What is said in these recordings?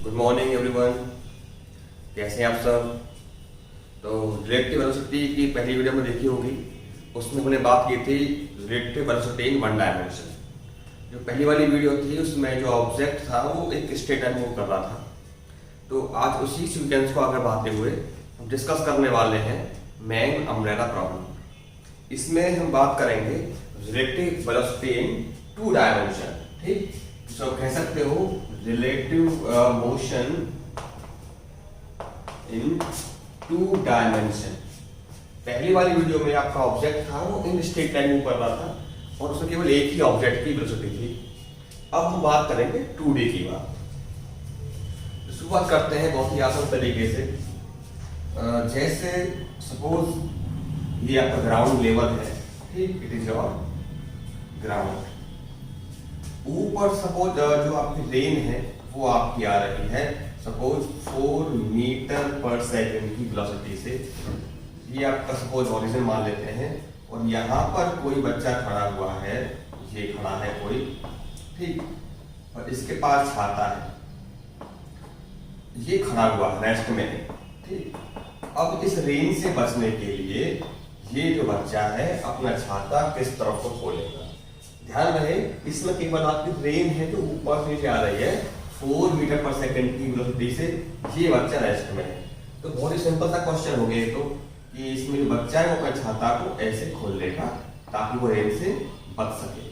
Good morning everyone. कैसे हैं आप सब? तो रिलेटिव वेलोसिटी की पहली वीडियो में देखी होगी, उसमें हमने बात की थी relative velocity in one dimension. जो पहली वाली वीडियो थी उसमें जो ऑब्जेक्ट था वो एक स्ट्रेट लाइन मूव कर रहा था। तो आज उसी सीक्वेंस को आगे बढ़ाते हुए हम डिस्कस करने वाले हैं मैन अम्ब्रेला प्रॉब्लम। इसमें हम बात करेंगे relative velocity in two dimension. ठीक, तो कह सकते हो relative motion in two dimension. पहली वाली वीडियो में आपका ऑब्जेक्ट था वो इन स्ट्रेट लाइन मूव कर रहा था और उसमें केवल एक ही ऑब्जेक्ट की वेलोसिटी थी। अब हम बात करेंगे 2D की बात। शुरुआत करते हैं बहुत ही आसान तरीके से। जैसे सपोज ये आपका ग्राउंड लेवल है, ठीक, इट इज योर ग्राउंड। ऊपर सपोज जो आपकी रेन है वो आपकी आ रही है सपोज 4 मीटर पर सेकंड की वेलोसिटी से। ये आपका सपोज ओरिजिन मान लेते हैं और यहाँ पर कोई बच्चा खड़ा हुआ है, ये खड़ा है कोई, ठीक, और इसके पास छाता है, ये खड़ा हुआ रेस्ट में है, ठीक। अब इस रेन से बचने के लिए ये जो बच्चा है अपना छाता किस तरफ को खोलेगा। ध्यान रहे इसमें केवल आपकी रेन है जो ऊपर नीचे आ रही है 4 मीटर पर सेकंड की वेलोसिटी से, ये बच्चा रेस्ट में है। तो बहुत ही सिंपल सा क्वेश्चन हो गया तो कि इसमें जो बच्चा है वो अपने छाता को ऐसे खोल लेगा ताकि वो रेन से बच सके।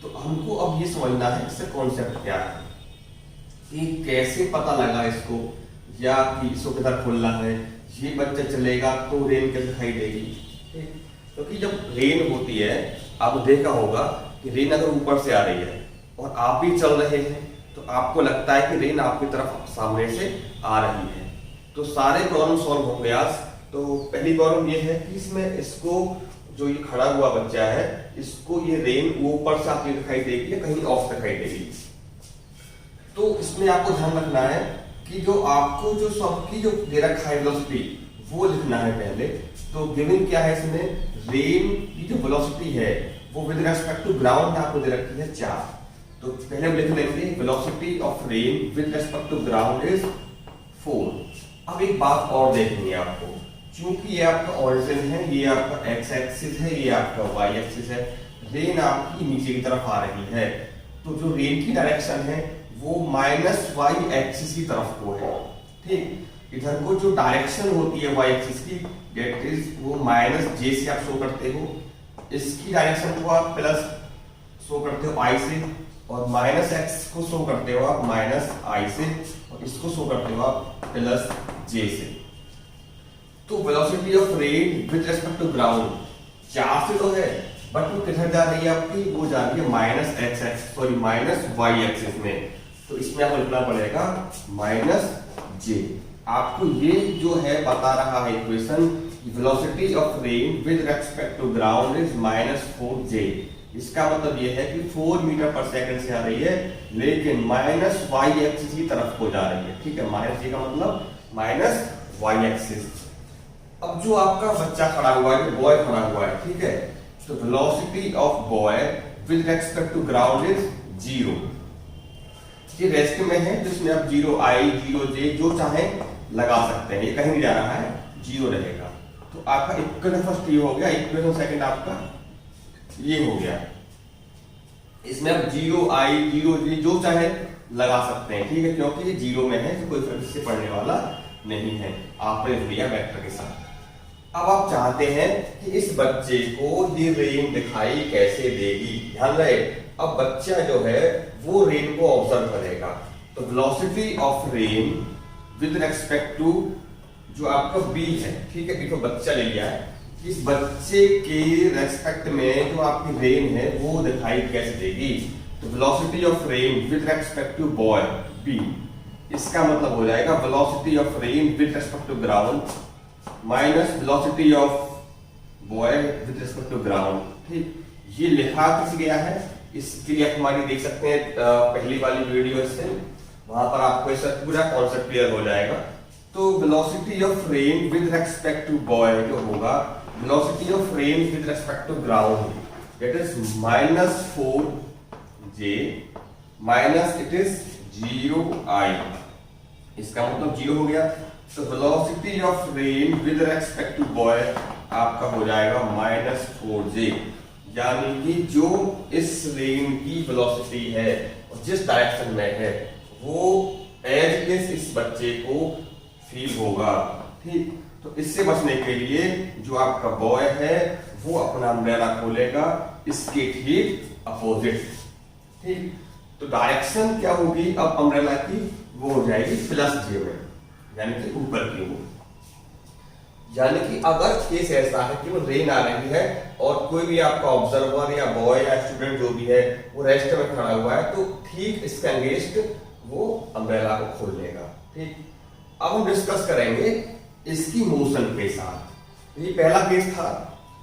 तो हमको अब ये समझना है इससे कॉन्सेप्ट क्या है, कि कैसे पता लगा इसको, या कि इसको किधर खोलना है, ये बच्चा चलेगा तो रेन कैसे दिखाई देगी। क्योंकि जब रेन होती है आपने देखा होगा कि रेन अगर ऊपर से आ रही है और आप भी चल रहे हैं तो आपको लगता है कि रेन आपकी तरफ सामने से आ रही है। तो सारे प्रॉब्लम सॉल्व होंगे आज। तो पहली प्रॉब्लम ये है कि इसमें इसको जो ये खड़ा हुआ बच्चा है इसको ये रेन ऊपर से आती दिखाई देगी या कहीं ऑफ दिखाई देगी। तो इसमें आपको ध्यान रखना है कि जो आपको जो सबकी जो दे रखा है वेलोसिटी वो लिखना है पहले। तो गिवन क्या है इसमें, रेन की जो वेलोसिटी है वो विद रिस्पेक्ट टू ग्राउंड आपको दे रखी है 4। तो पहले हम लिख लेंगे velocity of rain with respect to ground is 4। अब एक बात और देखनी है आपको, क्योंकि ये आपका ओरिजिन है, ये आपका एक्स एक्सिस है, ये आपका वाई एक्सिस है, रेन आपकी नीचे की तरफ आ रही है। तो जो रेन की डायरेक्शन है वो माइनस वाई एक्सिस की तरफ को है, ठीक। इधर को जो डायरेक्शन होती है वाई एक्सिस की दैट इज वो माइनस जे से आप शो करते हो, इसकी डायरेक्शन को आप प्लस शो करते हो आई से, और माइनस एक्स को शो करते हो आप माइनस आई से, और इसको शो करते हो आप प्लस जे से। तो velocity of rain with respect to ground 4 से तो है, बट वो किधर जा रही है आपकी, वो जा रही है minus X X sorry minus Y axis में। तो इसमें आपको लिखना पड़ेगा माइनस जे। आपको ये जो है बता रहा है equation, velocity of rain with respect to ground is -4j। इसका मतलब ये है कि 4 मीटर पर सेकंड से आ रही है लेकिन माइनस वाई एक्सिस की तरफ को जा रही है, ठीक है। माइनस जे का मतलब माइनस वाई एक्सिस। अब जो आपका बच्चा खड़ा हुआ है, बॉय खड़ा हुआ है, ठीक है, तो velocity of boy with respect to ground is 0। ये रेस्ट में है तो इसमें आप 0i 0j जो चाहे लगा सकते हैं, ये कहीं नहीं जा रहा है, 0 रहेगा। तो आपका इक्वेशन फर्स्ट ये हो गया, इक्वेशन सेकंड आपका ये हो गया। इसमें आप 0i 0j जो चाहे लगा सकते हैं, ठीक है, क्योंकि ये 0 में है तो कोई फर्क इससे पड़ने वाला नहीं है, आपने लिया वेक्टर के साथ। अब आप चाहते हैं कि इस बच्चे को ये रेन दिखाई कैसे देगी। ध्यान रहे अब बच्चा जो है वो रेन को ऑब्जर्व करेगा। तो velocity of rain with respect to जो आपका b है, ठीक है, देखो बच्चा ले लिया है, इस बच्चे के रेस्पेक्ट में जो आपकी रेन है वो दिखाई कैसे देगी। तो velocity of rain with respect to boy b, इसका मतलब हो जाएगा velocity of rain with respect to ground minus velocity of boy with respect to ground, ठीक। ये लिखा किस गया है, इसके लिए हमारी देख सकते हैं पहली वाली वीडियो से, वहां पर आपको इसका पूरा कॉन्सेप्ट क्लियर हो जाएगा। तो velocity of rain with respect to boy जो होगा velocity of rain with respect to ground that is -4j minus it is 0i इसका मतलब 0 हो गया। तो velocity of rain with respect to boy आपका हो जाएगा -4j, यानी कि जो इस रेन की वेलोसिटी है और जिस डायरेक्शन में है वो एज इस बच्चे को फील होगा। ठीक, तो इससे बचने के लिए जो आपका बॉय है वो अपना अम्ब्रेला खोलेगा इसके ठीक अपोजिट। ठीक, तो डायरेक्शन क्या होगी अब अम्ब्रेला की, वो हो जाएगी +j में, यानी कि ऊपर की ओर। यानी कि अगर केस ऐसा है कि वो रेन आ रही है और कोई भी आपका ऑब्जर्वर या बॉय या स्टूडेंट जो भी है वो रेस्ट में खड़ा हुआ है, तो ठीक इसके अगेंस्ट वो अम्ब्रेला को खोल लेगा। ठीक, अब हम डिस्कस करेंगे इसकी मोशन के साथ। ये पहला केस था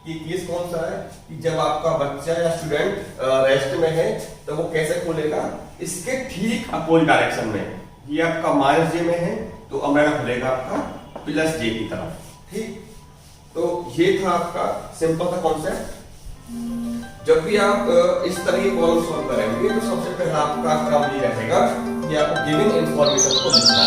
कि केस कौन सा है कि जब आपका बच्चा या स्टूडेंट रेस्ट में है तो वो कैसे खोलेगा, इसके ठीक अपोजिट डायरेक्शन में। ये आपका -j में है तो अम्ब्रेला खुलेगा आपका +j की तरफ। ठीक, तो ये था आपका सिंपल सा कॉन्सेप्ट। जब भी आप इस तरह की प्रॉब्लम सॉल्व करेंगे तो सबसे पहला आपका काम ये रहेगा कि आपको गिवन इंफॉर्मेशन को लिखना है।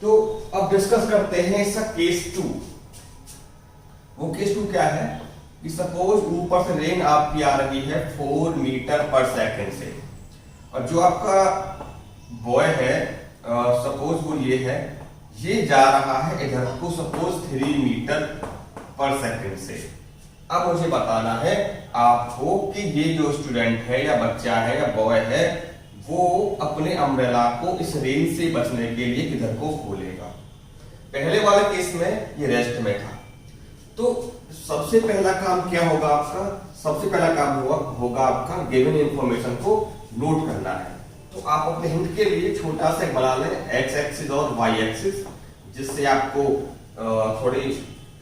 तो अब डिस्कस करते हैं इसका केस 2। वो केस 2 क्या है कि सपोज ऊपर से रेन आपकी आ रही है 4 मीटर पर सेकंड से, और जो आपका बॉय है सपोज वो ये जा रहा है इधर को सपोज 3 मीटर पर सेकंड से। अब मुझे बताना है आपको कि ये जो स्टूडेंट है या बच्चा है या बॉय है वो अपने अम्ब्रेला को इस रेन से बचने के लिए किधर को खोलेगा। पहले वाले केस में ये रेस्ट में था, तो सबसे पहला काम क्या होगा आपका, सबसे पहला काम होगा आपका गिवन इंफॉर्मेशन को नोट करना है। तो आप अपने हिंट के लिए छोटा सा बना लें एक्स एक्सिस और वाई एक्सिस, जिससे आपको थोड़ी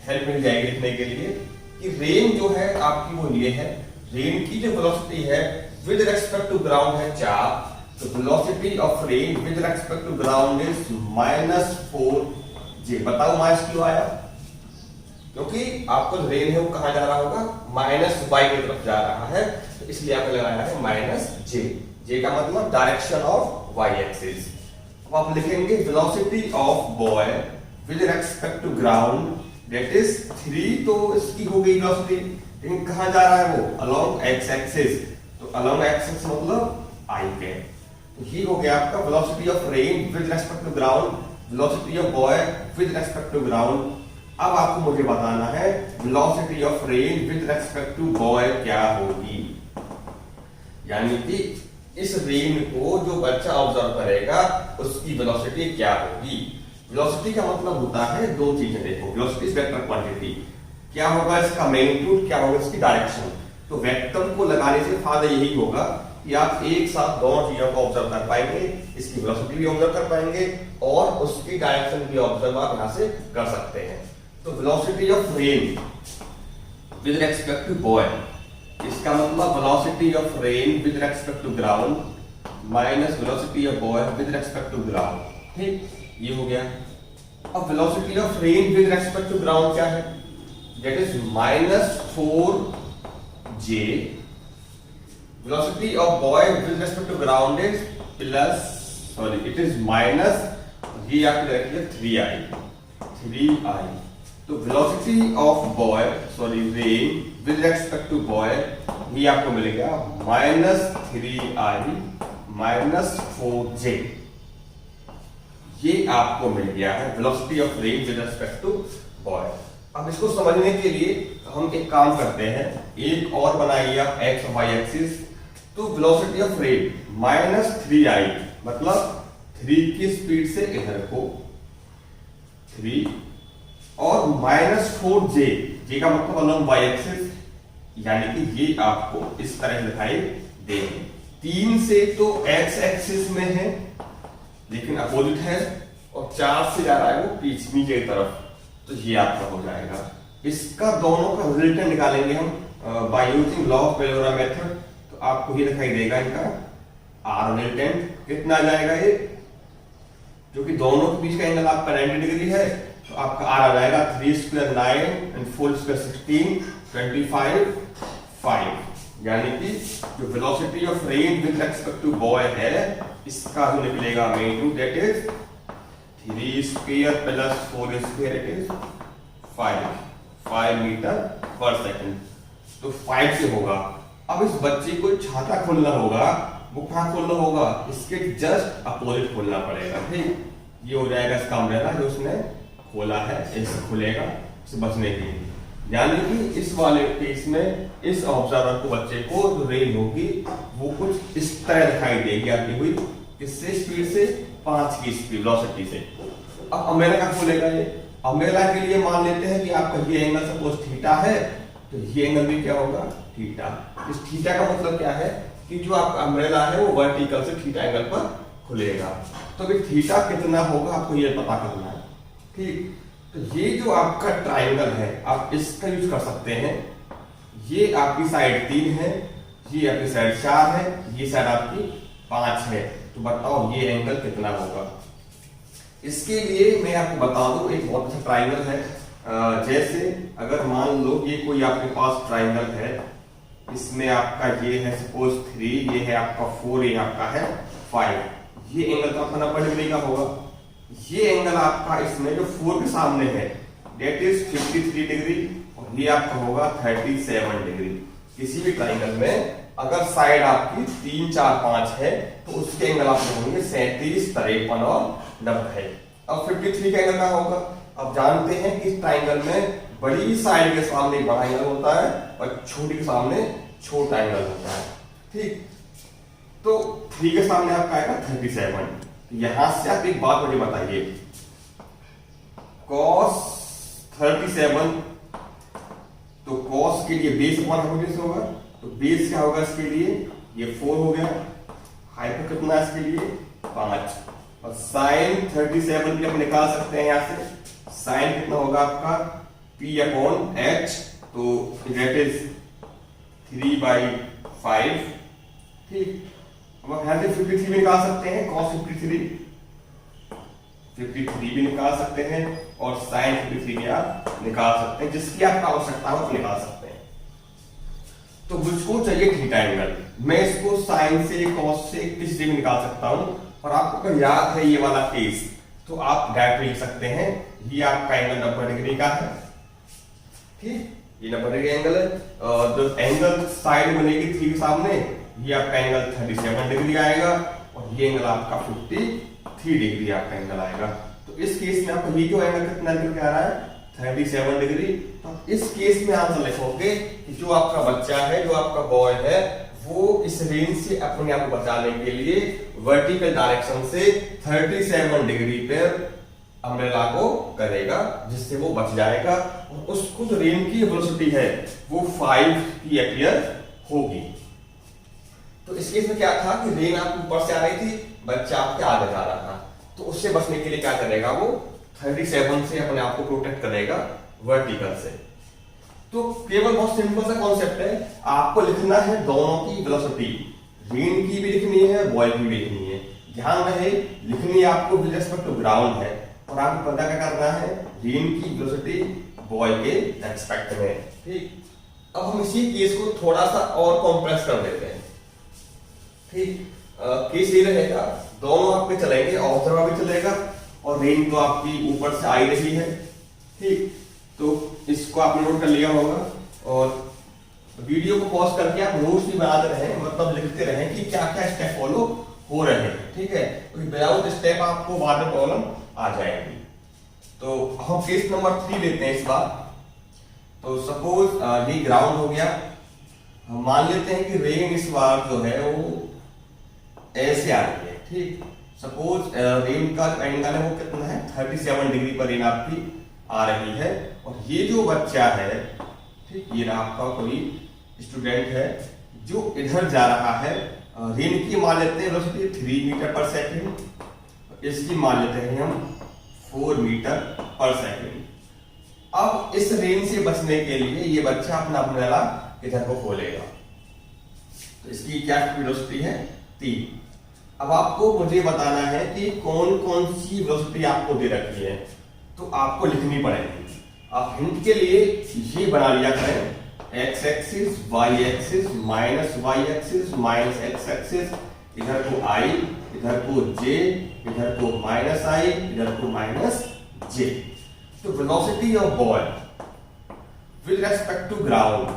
हेल्प मिल जाएगी लिखने के लिए कि रेन जो है आपकी वो ये है, रेन की जो वेलोसिटी है विद रिस्पेक्ट टू ग्राउंड है 4, तो velocity of rain with respect to ground is -4j। बताओ माइनस क्यों आया, क्योंकि आपको रेन है वो कहां जा रहा होगा, -y की तरफ जा रहा है, तो इसलिए आपने लगाया है -j। j का मतलब डायरेक्शन ऑफ y एक्सिस। अब आप लिखेंगे velocity of boy with respect to ground that is 3, तो इसकी हो गई वेलोसिटी, लेकिन कहां जा रहा है वो, अलोंग x एक्सिस, तो अलोंग x एक्सिस मतलब i के। तो ये हो गया आपका velocity of rain with respect to ground, velocity of boy with respect to ground. अब आपको मुझे बताना है velocity of rain with respect to boy क्या होगी, यानी कि इस रेन को जो बच्चा ऑब्जर्व करेगा उसकी वेलोसिटी क्या होगी। वेलोसिटी का मतलब होता है दो चीजें, देखो वेलोसिटी इज वेक्टर क्वांटिटी, क्या होगा इसका मैग्नीट्यूड, क्या होगा इसकी डायरेक्शन। तो वेक्टर को लगाने से फायदा यही होगा कि आप एक साथ दोनों चीजों को ऑब्जर्व कर पाएंगे, इसकी वेलोसिटी भी ऑब्जर्व कर पाएंगे और उसकी डायरेक्शन भी ऑब्जर्व आप यहां से कर सकते हैं। तो velocity of rain with respect to boy, इसका मतलब velocity of rain with respect to ground minus velocity of boy with respect to ground. ठीक, ये हो गया। अब velocity of rain with respect to ground क्या है, that is -4j। Velocity of boy with respect to ground is it is minus, ये आपकी रखिए 3i। तो velocity of boy rain with respect to boy ये आपको मिलेगा -3i -4j। ये आपको मिल गया है velocity of rain with respect to boy. अब इसको समझने के लिए हम एक काम करते हैं, एक और बनाइए आप एक्स और वाई एक्सिस। तो वेलोसिटी ऑफ रेन -3i मतलब 3 की स्पीड से इधर को 3 और -4j, j का मतलब अलोंग y एक्सिस, यानी कि ये आपको इस तरह दिखाई देंगे। 3 से तो x एक्सिस में है लेकिन अपोजिट है, और 4 से जा रहा है वो नीचे की तरफ, तो ये आपका हो जाएगा। इसका दोनों का रिजल्टेंट निकालेंगे हम बाय यूजिंग लॉ ऑफ पेलोरा मेथड। तो आपको ये दिखाई देगा इनका r रिजल्टेंट कितना आ जाएगा, ये जो कि दोनों के बीच का एंगल आपका 90 डिग्री है, तो आपका आर आ जाएगा 3 स्क्वायर 9 एंड 4 स्क्वायर 16 25 5, यानी कि जो velocity of rain with respect to boy है इसका जो निकलेगा main that is 3 square plus 4 square it is 5 metre पर सेकंड। तो 5 से होगा। अब इस बच्चे को छाता खोलना होगा, वो कहाँ खोलना होगा, इसके जस्ट अपोजिट खोलना पड़ेगा। ठीक, ये हो जाएगा इसका अम्ब्रेला जो उसने खोला है, ऐसे खुलेगा इसे बचने के लिए। यानी कि इस वाले केस में इस ऑब्जर्वर को, बच्चे को जो रेन होगी वो कुछ इस तरह दिखाई देगी आती हुई, किससे स्पीड से, 5 की स्पीड वेलोसिटी से। अब अम्ब्रेला का खोलेगा ये, अम्ब्रेला के लिए मान लेते हैं कि आपका ये एंगल सपोज थीटा है, तो ये एंगल भी क्या होगा, थीटा। इस थीटा का मतलब क्या है कि जो आपका अम्ब्रेला है वो वर्टिकल से थीटा एंगल पर खुलेगा। तो अभी थीटा कितना होगा आपको ये पता करना है। ठीक, तो ये जो आपका ट्राइंगल है आप इसका यूज कर सकते हैं। ये आपकी साइड 3 है, ये आपकी साइड 4 है, ये साइड आपकी 5 है। तो बताओ ये एंगल कितना होगा। इसके लिए मैं आपको बता दूं एक बहुत अच्छा ट्राइंगल है। जैसे अगर मान लो ये कोई आपके पास ट्राइंगल है, इसमें आपका ये है सपोज 3, ये है आपका 4, ये आपका है 5। ये एंगल तो आपका 90 डिग्री का होगा। ये एंगल आपका इसमें जो 4 के सामने है डेट इज 53 डिग्री और ये आपका होगा 37 डिग्री। किसी भी ट्राइंगल में अगर साइड आपकी 3 4 5 है तो उसके एंगल आपके होंगे 37, 53 और 90। अब 53 का एंगल क्या होगा। अब जानते हैं कि इस ट्राइंगल में बड़ी साइड के सामने बड़ा एंगल होता है और छोटी के सामने छोटा एंगल होता है। ठीक, तो 3 के सामने आपका आएगा 37। यहां से आप एक बात मुझे बताइए, cos 37, तो cos के लिए बेस अपॉन हाइपोटेन्यूज होगा, तो बेस क्या होगा इसके लिए, ये 4 हो गया, हाइपो कितना है इसके लिए 5, और sin 37 भी आप निकाल सकते हैं यहां से। sin कितना होगा आपका p अपॉन h, तो दैट इज 3/5। ठीक, अब आप यहां से 53 भी निकाल सकते हैं, cos 53 भी निकाल सकते हैं और sin 53 भी आप निकाल सकते हैं, जिसकी आपको आवश्यकता हो तो निकाल सकते हैं। तो मुझको चाहिए थीटा एंगल, मैं इसको sin से, cos से, किसी से भी निकाल सकता हूं। और आपको अगर याद है ये वाला केस तो आप डायरेक्ट लिख सकते हैं, ये आपका एंगल 90 डिग्री का है। ठीक, ये 90 डिग्री एंगल है, और जो एंगल साइड बनेगी 3 के सामने, ये आपका एंगल 37 डिग्री आएगा और ये एंगल आपका 53 डिग्री आपका एंगल आएगा। तो इस केस में आपका ये जो एंगल कितना निकल के आ रहा है 37 डिग्री। तो इस केस में आंसर लिखोगे कि जो आपका बच्चा है, जो आपका बॉय है, वो इस रेंज से अपने आप को बचाने के लिए वर्टिकल डायरेक्शन से 37 डिग्री पर अम्ब्रेला को करेगा, जिससे वो बच जाएगा और उसको जो रेन की वेलोसिटी है वो 5 की अपीयर होगी। तो इस केस में क्या था कि रेन आप ऊपर से आ रही थी, बच्चा आपके आगे जा रहा था, तो उससे बचने के लिए क्या करेगा, वो 37 से अपने आप को प्रोटेक्ट करेगा वर्टिकल से। तो केवल बहुत सिंपल सा कॉन्सेप्ट है, आपको लिखना है दोनों की वेलोसिटी, रेन की भी लिखनी है, बॉय की भी लिखनी है। ध्यान रहे लिखनी आपको विद रिस्पेक्ट टू ग्राउंड है और आपको पता क्या करना है, रेन की वेलोसिटी बॉय के रेस्पेक्ट में। ठीक, अब हम इसी केस को थोड़ा सा और कॉम्प्रेस कर देते हैं। ठीक, केस ये रहेगा, दोनों आपके चलेंगे, ऑब्जर्वर भी चलेगा और रेन तो आपकी ऊपर से आई रही है। ठीक, तो इसको आपने नोट कर लिया होगा और वीडियो को पॉज करके आप नोट्स भी बनाते रहें, मतलब लिखते रहें कि क्या क्या स्टेप फॉलो हो रहे हैं। ठीक है, क्योंकि विदाउट स्टेप आपको बाद में प्रॉब्लम आ जाएगी। तो हम केस नंबर 3 लेते हैं इस बार। तो सपोज ये ग्राउंड हो गया, हम मान लेते हैं कि रेन इस बार जो है वो ऐसे आ रही है। ठीक, सपोज रेन का एंगल है वो कितना है 37 डिग्री पर रेन आपकी आ रही है और ये जो बच्चा है, ठीक, ये आपका कोई स्टूडेंट है जो इधर जा रहा है, रेन की मान लेते हैं वेलोसिटी 3 मीटर पर सेकंड, इसकी मान लेते हैं हम 4 मीटर पर सेकंड। अब इस रेन से बचने के लिए ये बच्चा अपना अम्ब्रेला इधर को खोलेगा, तो इसकी क्या वेलोसिटी है 3। अब आपको मुझे बताना है कि कौन कौन सी वेलोसिटी आपको दे रखी है। तो तो आपको लिखनी पड़ेगी। आप हिंट के लिए ये बना लिया करें, x axis, y axis, minus y axis, minus x axis, इधर को i, इधर को j, इधर को माइनस i, इधर को माइनस j। तो velocity of ball with respect to ground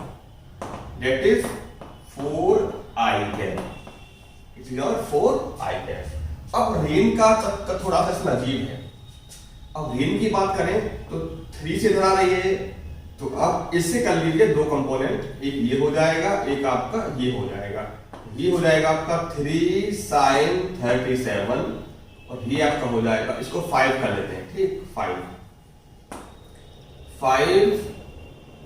that is 4i cap, it is और 4i कैप। अब रेन का चक्कर थोड़ा सा इसमें अजीब है। अब रेन की बात करें तो 3 से इधर आ रही है, तो अब इससे कर लीजिए दो कंपोनेंट, एक ये हो जाएगा, एक आपका ये हो जाएगा। ये हो जाएगा आपका 3 sin 37 और ये आपका हो जाएगा, इसको 5 कर लेते हैं, ठीक, 5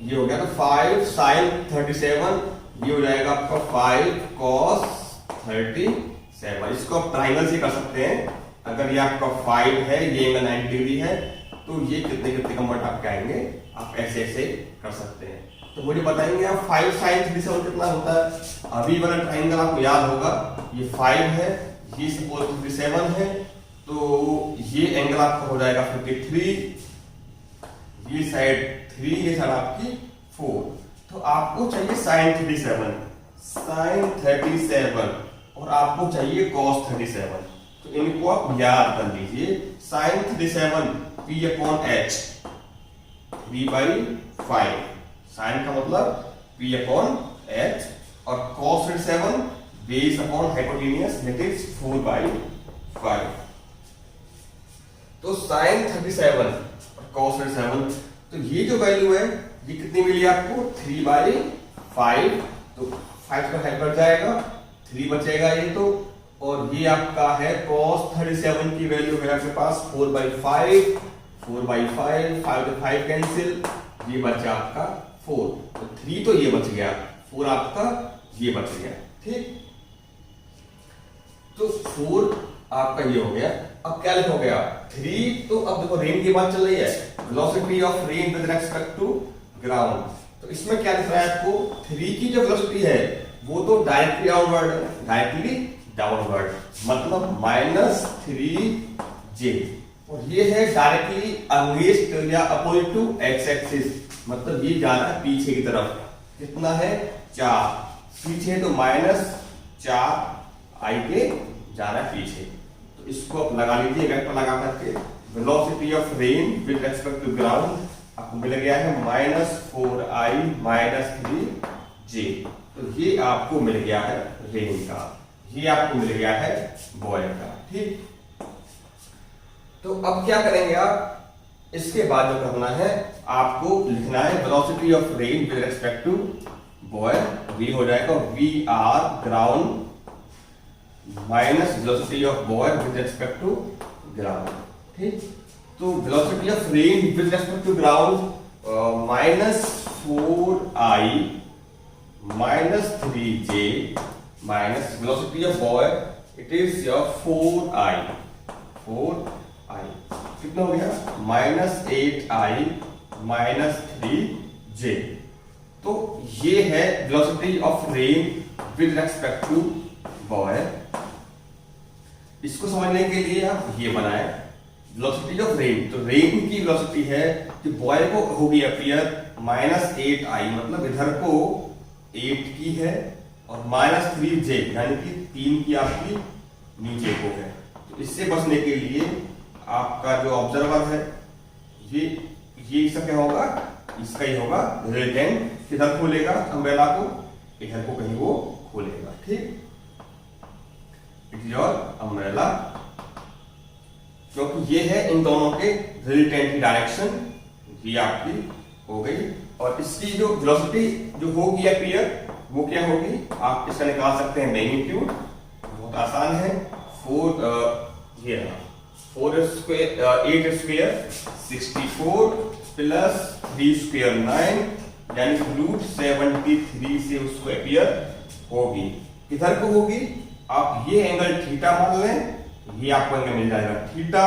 ये हो गया, तो 5 sin 37 ये हो जाएगा आपका 5 cos 37। इसको आप ट्राइंगल से कर सकते हैं। अगर ये आपका 5 है, ये एंगल 90 डिग्री है, तो ये कितने कितने कंपोनेंट आपके आएंगे, आप ऐसे ऐसे कर सकते हैं। तो मुझे बताएंगे आप 5 sin 37 कितना होता है। अभी वाला ट्राइंगल आपको याद होगा, ये 5 है, ये सपोज 37 है, तो ये एंगल आपका हो जाएगा 53, ये साइड 3, ये साइड आपकी 4। तो आपको चाहिए sin 37 और आपको चाहिए cos 37। तो इनको आप याद कर लीजिए। sin 37 p/h 3/5, sin का मतलब p/h, और cos 37 base upon hypotenuse that is 4/5। तो sin 37 और cos 37, तो ये जो वैल्यू है ये कितनी मिली आपको, 3/5। तो 5 का 5 कट जाएगा, 3 बचेगा ये, तो और ये आपका है cos 37 की वैल्यू है आपके पास 4/5, 5 to 5 कैंसिल, ये बचा आपका 4। तो 3 तो ये बच गया, 4 आपका ये बच गया, ठीक। तो 4 आपका ये हो गया। अब क्या लिखोगे आप, 3। तो अब देखो रेन की बात चल रही है, velocity of rain with respect to ground. तो इसमें क्या लिख रहा है आपको, 3 की जो वेलोसिटी है वो तो डायरेक्टली डाउनवर्ड है, डायरेक्टली डाउनवर्ड, मतलब -3j, और ये है डायरेक्टली अगेंस्ट या अपोजिट टू x एक्सिस, मतलब ये जा रहा है पीछे की तरफ। कितना है, 4, पीछे तो -4i के जा रहा है पीछे। तो इसको आप लगा लीजिए वेक्टर लगा करके, velocity of rain with respect to ground आपको मिल गया है -4i -3j। तो ये आपको मिल गया है रेन का, ये आपको मिल गया है बॉय का, ठीक। तो अब क्या करेंगे आप, इसके बाद जो करना है आपको लिखना है velocity of rain with respect to boy, v हो जाएगा vr ground minus velocity of boy with respect to ground, ठीक। तो velocity of rain with respect to ground -4i -3j minus velocity of boy, it is your 4i, कितना हो गया, -8i -3j। तो ये है velocity of rain with respect to boy. इसको समझने के लिए आप ये बनाए वेलोसिटी ऑफ रेन। तो रेन की वेलोसिटी है जो बॉय को होगी अपीयर -8i, मतलब इधर को 8 की है और -3j यानी कि 3 की आपकी नीचे को है। तो इससे बचने के लिए आपका जो ऑब्जर्वर है ये इसका क्या होगा, इसका ही होगा रिजल्टेंट, किधर खोलेगा अम्ब्रेला को, इधर को कहीं वो खोलेगा, ठीक। इट इज योर अम्ब्रेला, क्योंकि ये है इन दोनों के रिजल्टेंट की डायरेक्शन, ये आपकी हो गई। और इसकी जो वेलोसिटी जो होगी अपीयर वो क्या होगी, आप इसका निकाल सकते हैं मैग्नीट्यूड, बहुत आसान है। 8 स्क्वायर 64 प्लस 3 स्क्वायर 9 यानी √73 से उसको अपीयर होगी। किधर को होगी, आप ये एंगल थीटा मान लें, ये आपको एंगल मिल जाएगा थीटा।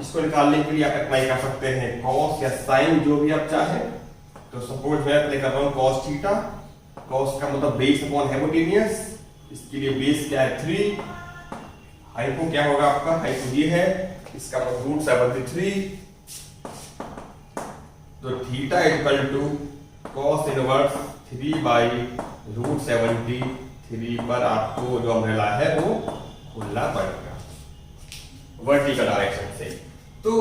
इसको निकालने के लिए आप अप्लाई कर सकते हैं कॉस या साइन, जो भी आप चाहें। तो सपोज मैं अप्लाई कर रहा हूं कॉस थीटा, कॉस का मतलब बेस अपॉन हाइपोटेन्यूज, इसके लिए बेस क्या है 3, हाइपो क्या होगा आपका, हाइपो ये है, इसका मतलब √73 तो theta equal to cos inverse 3/√73 पर आपको जो अम्ब्रेला है वो खुलना पड़ेगा वर्टिकल डायरेक्शन से। तो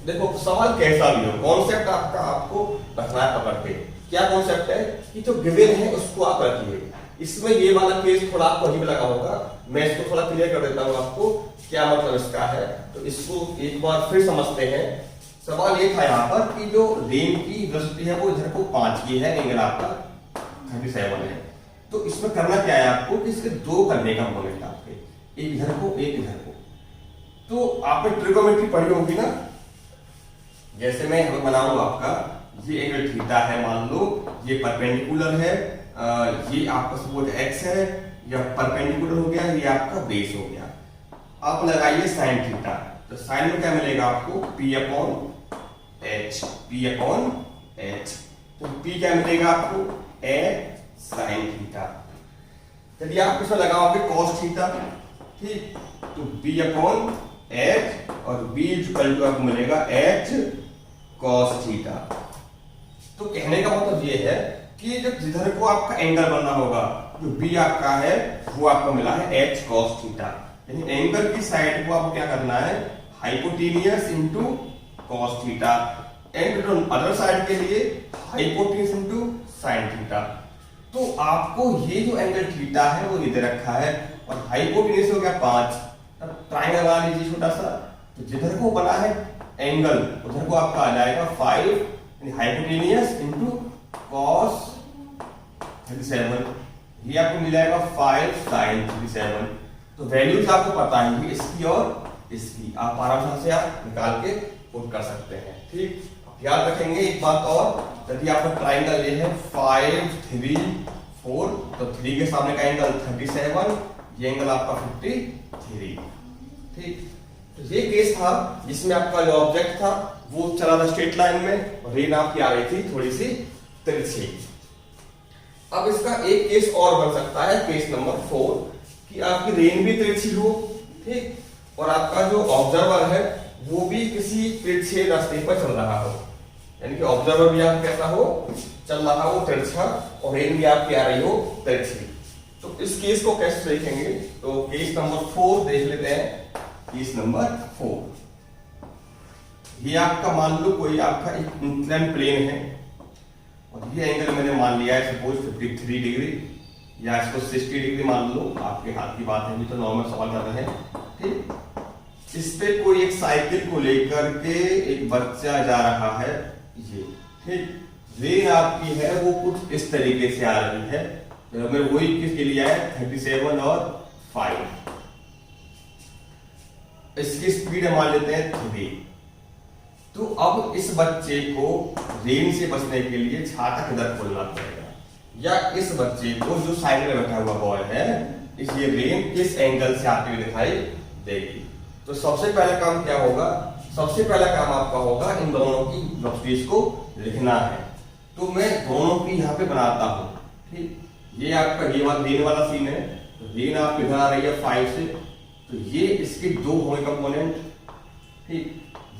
देखो सवाल कैसा भी हो, कॉन्सेप्ट आपका आपको रखना है पकड़ के। क्या कॉन्सेप्ट है कि जो गिवन है उसको आप रखिए। इसमें ये वाला केस थोड़ा आपको अजीब लगा होगा, मैं इसको थोड़ा क्लियर कर देता हूँ आपको क्या मतलब इसका है। तो इसको एक बार फिर समझते हैं। सवाल ये था यहाँ पर कि जो रेन की वेलोसिटी है वो इधर को 5 की है, एंगल आपका 37 है। तो इसमें करना क्या है आपको कि इसके दो करने का कंपोनेंट आपके, एक इधर को एक इधर को। तो आपने ट्रिगोनोमेट्री पढ़ी होगी ना, जैसे मैं यहाँ बनाऊंगा आपका ये एंगल थीटा है, मान लो ये परपेंडिकुलर है, ये आपका सपोज एक्स है, या परपेंडिकुलर हो गया, ये आपका बेस हो गया। आप लगाइए साइन थीटा, तो साइन में क्या मिलेगा आपको P upon H, P upon H. तो P क्या मिलेगा आपको ए साइन थीटा। चलिए आप इसमें लगाओगे कॉस थीटा, ठीक, तो B अपॉन एच और B इक्वल टू आपको मिलेगा एच कॉस थीटा। तो कहने का मतलब ये है कि जब जिधर को आपका एंगल बनना होगा, जो B आपका है वो आपको मिला है एच कॉस थीटा, यानी एंगल की साइड को आपको क्या करना है hypotenuse into cos theta, and other side के लिए हाइपोटेनियस इनटू साइन थीटा। तो आपको ये जो एंगल थीटा है वो दे रखा है और हाइपोटेनियस हो गया 5। अब ट्रायंगल बना लीजिए छोटा सा, तो जिधर को बना है एंगल उधर को आपका आ जाएगा 5, यानी हाइपोटेनियस इनटू कॉस 37, ये आपको मिल जाएगा 5 sin 37। तो वैल्यूज आपको पता है इसकी और इसकी, आप आराम से आप निकाल के पुट कर सकते हैं, ठीक। याद रखेंगे एक बात और, यदि आपका ट्राइंगल ये है 5 3 4, तो 3 के सामने का एंगल 37, ये एंगल आपका 53, ठीक। तो ये केस था जिसमें आपका जो ऑब्जेक्ट था वो चला था स्ट्रेट लाइन में और रेन आपकी आ रही थी थोड़ी सी तिरछी। अब इसका एक केस और बन सकता है, केस नंबर 4, कि आपकी रेन भी तिरछी हो, ठीक, और आपका जो ऑब्जर्वर है वो भी किसी तिरछे रास्ते पर चल रहा हो, यानी कि ऑब्जर्वर भी आप कैसा हो चल रहा हो तिरछा और रेन भी आपकी आ रही हो तिरछी। तो इस केस को कैसे देखेंगे, तो केस नंबर 4 देख लेते हैं। केस नंबर 4, ये आपका मान लो कोई आपका एक इंक्लाइन प्लेन है और ये एंगल मैंने मान लिया है सपोज 53 डिग्री या इसको 60 डिग्री मान लो, आपके हाथ की बात है, भी तो नॉर्मल सवाल कर रहे हैं, ठीक। इस पे कोई एक साइकिल को लेकर के एक बच्चा जा रहा है, ये ठीक, रेन आपकी है वो कुछ इस तरीके से आ रही है, तो मैं वही किसके लिए है 37 और 5, इसकी स्पीड मान लेते हैं 3। तो अब इस बच्चे को रेन से बचने के लिए छाता किधर खोलना पड़ेगा, या इस बच्चे को जो साइड में बैठा हुआ बॉय है इसलिए रेन किस एंगल से आती हुई दिखाई देगी। तो सबसे पहला काम क्या होगा, सबसे पहला काम आपका होगा इन दोनों की वेलोसिटीज को लिखना है। तो मैं दोनों की यहाँ पे बनाता हूँ, ठीक। ये आपका ये वाला रेन वाला सीन है, तो रेन आप इधर आ रही है 5 से, तो ये इसके दो होंगे कंपोनेंट, ठीक।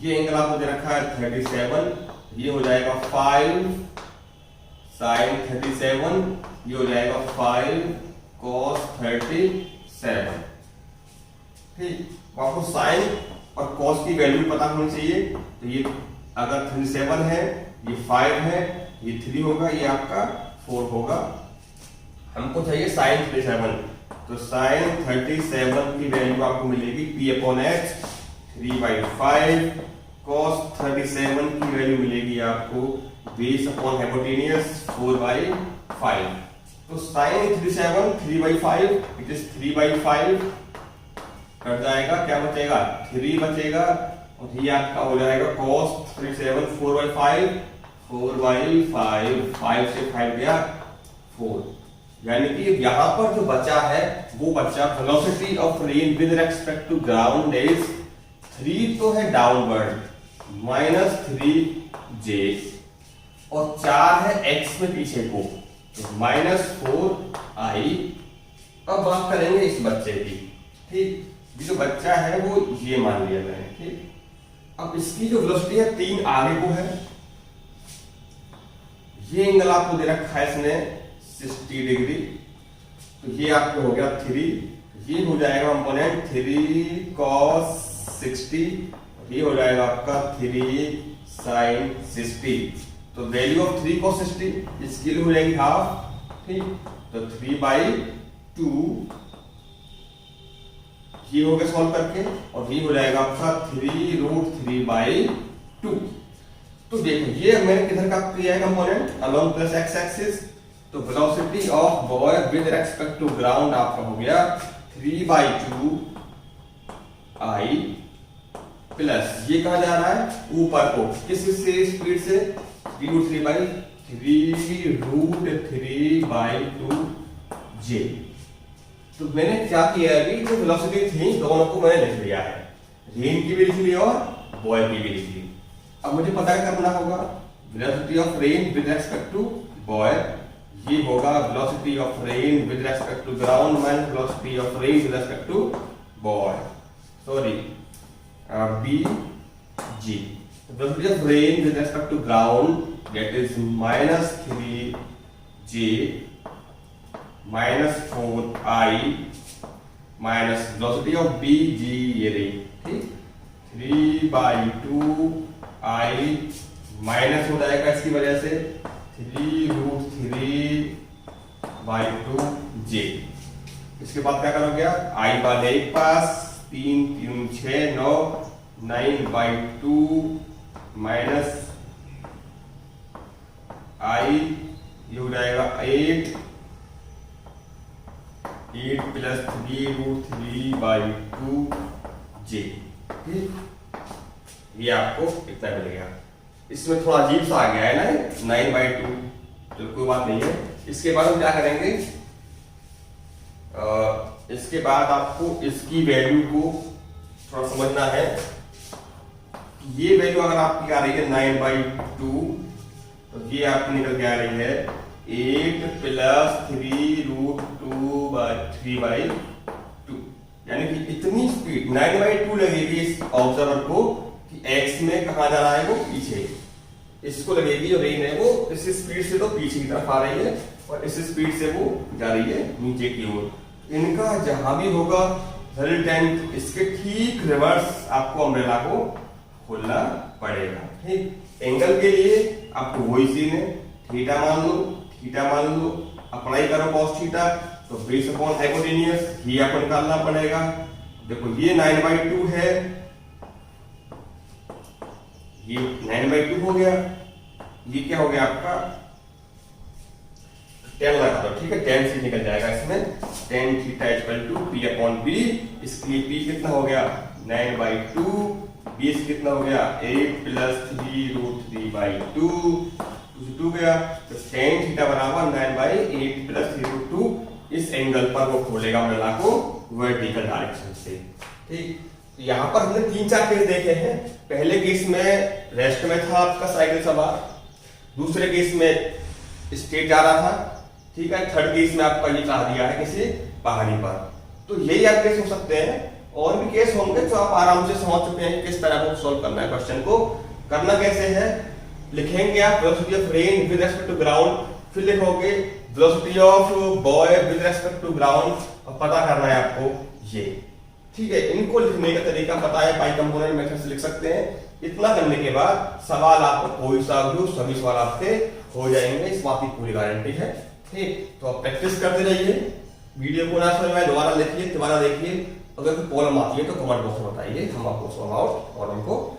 ये एंगल आपको दे रखा है 37, ये हो जाएगा 5 sin 37, ये हो जाएगा 5 cos 37, ठीक। आपको साइन और कॉस की वैल्यू पता होनी चाहिए। तो ये अगर 37 है, ये 5 है, ये 3 होगा, ये आपका 4 होगा। हमको चाहिए साइन 37, तो साइन 37 की वैल्यू आपको मिलेगी P अपॉन एच 3/5, cos 37 की वैल्यू मिलेगी आपको बेस अपॉन हाइपोटेनियस 4/5। तो साइन 37 3/5, इट इज 3/5 कट जाएगा, क्या बचेगा 3 बचेगा, और ये आपका हो जाएगा cos 37 4/5, 4/5, 5 से 5 गया 4, यानी कि यहां पर जो बचा है वो बचा velocity of rain with respect to ground is 3 तो है डाउनवर्ड -3j और 4 है x में पीछे को, तो -4i। अब बात करेंगे इस बच्चे की, ठीक। जो बच्चा है वो ये मान लिया मैंने, ठीक। अब इसकी जो वेलोसिटी है 3 आगे को है, ये एंगल आपको दे रखा है इसने 60 डिग्री, तो ये आपको हो गया 3, ये हो जाएगा कंपोनेंट 3 cos 60, ये हो जाएगा आपका 3 sin 60। तो वैल्यू ऑफ 3 cos 60 इसकी हो जाएगी हाफ, ठीक, तो 3/2 ये हो गया सॉल्व करके, और ये हो जाएगा आपका 3√3/2। तो देखो ये मैंने किधर का किया है component, along plus X axis, तो velocity of boy with respect to ground आपका हो गया 3/2 I प्लस ये कहा जा रहा है ऊपर को किस से स्पीड से 3√3/2 J। तो मैंने क्या किया है अभी, जो वेलोसिटी थी दोनों को मैंने लिख लिया है, रेन की भी लिख ली और बॉय की भी लिख ली। अब मुझे पता है करना होगा velocity of rain with respect to boy, ये होगा velocity of rain with respect to ground minus velocity of rain with respect to boy, sorry BG। Velocity of rain with respect to ground that is -3J -4I minus velocity of BG ये रही, ठीक, 3/2 I minus हो जाएगा इसकी वजह से 3√3/2 J। इसके बाद क्या करोगे आप, I वाले एक पास 3 3 6 9 9/2 माइनस I ये हो जाएगा 8 प्लस 3√3/2 J, ठीक, ये आपको इतना मिलेगा। इसमें थोड़ा अजीब सा आ गया है ना 9/2, तो कोई बात नहीं है। इसके बाद हम क्या करेंगे, इसके बाद आपको इसकी वैल्यू को थोड़ा समझना है। ये वैल्यू अगर आपकी आ रही है 9/2, तो ये आपकी निकल के आ रही है 8 प्लस 3√2/3/2, यानी कि इतनी स्पीड 9/2 लगेगी इस ऑब्जर्वर को कि एक्स में कहा जा रहा है, वो पीछे इसको लगेगी, जो रेन है वो इस स्पीड से तो पीछे की तरफ आ रही है और इस स्पीड से वो जा रही है नीचे की ओर। इनका जहां भी होगा रिजल्टेंट इसके ठीक रिवर्स आपको अम्ब्रेला को खोलना पड़ेगा, ठीक। एंगल के लिए आपको वही सीन है, थीटा मान लो, अप्लाई करो cos थीटा, तो बेस अपॉन हाइपोटेन्यूस ये आपको निकालना पड़ेगा। देखो ये 9/2 है, ये 9/2 हो गया, ये क्या हो गया आपका 10 लगा दो, ठीक है, 10 से निकल जाएगा इसमें, tan थीटा P/B, इसके लिए P कितना हो गया 9/2, B कितना हो गया 8 प्लस 3√3/2 2 गया, तो tan थीटा बराबर 9/8 प्लस 3√2। इस एंगल पर वो खोलेगा अम्ब्रेला को वर्टिकल डायरेक्शन से, ठीक। तो यहाँ पर हमने 3-4 केस देखे हैं। पहले केस में रेस्ट में था आपका साइकिल सवार, दूसरे केस में स्ट्रेट जा रहा था, ठीक है, थर्ड केस में आपका ये चाह दिया है किसी पहाड़ी पर। तो यही आप केस हो सकते हैं, और भी केस होंगे जो आप आराम से समझ चुके हैं किस तरह को सॉल्व करना है। क्वेश्चन को करना कैसे है, लिखेंगे आप velocity of rain with respect to ground, फिर लिखोगे velocity of boy with respect to ground, और पता करना है आपको ये, ठीक है। इनको लिखने का तरीका पता है, बाई कंपोनेंट मेथड से लिख सकते हैं। इतना करने के बाद सवाल आपको कोई सा भी सभी सवाल आपके हो जाएंगे, इस बात की पूरी गारंटी है, ठीक। तो आप प्रैक्टिस करते रहिए, वीडियो को ना समझ में दोबारा देखिए, अगर कोई प्रॉब्लम आती है तो कमेंट बॉक्स में बताइए, हम आपको सॉल्व आउट प्रॉब्लम को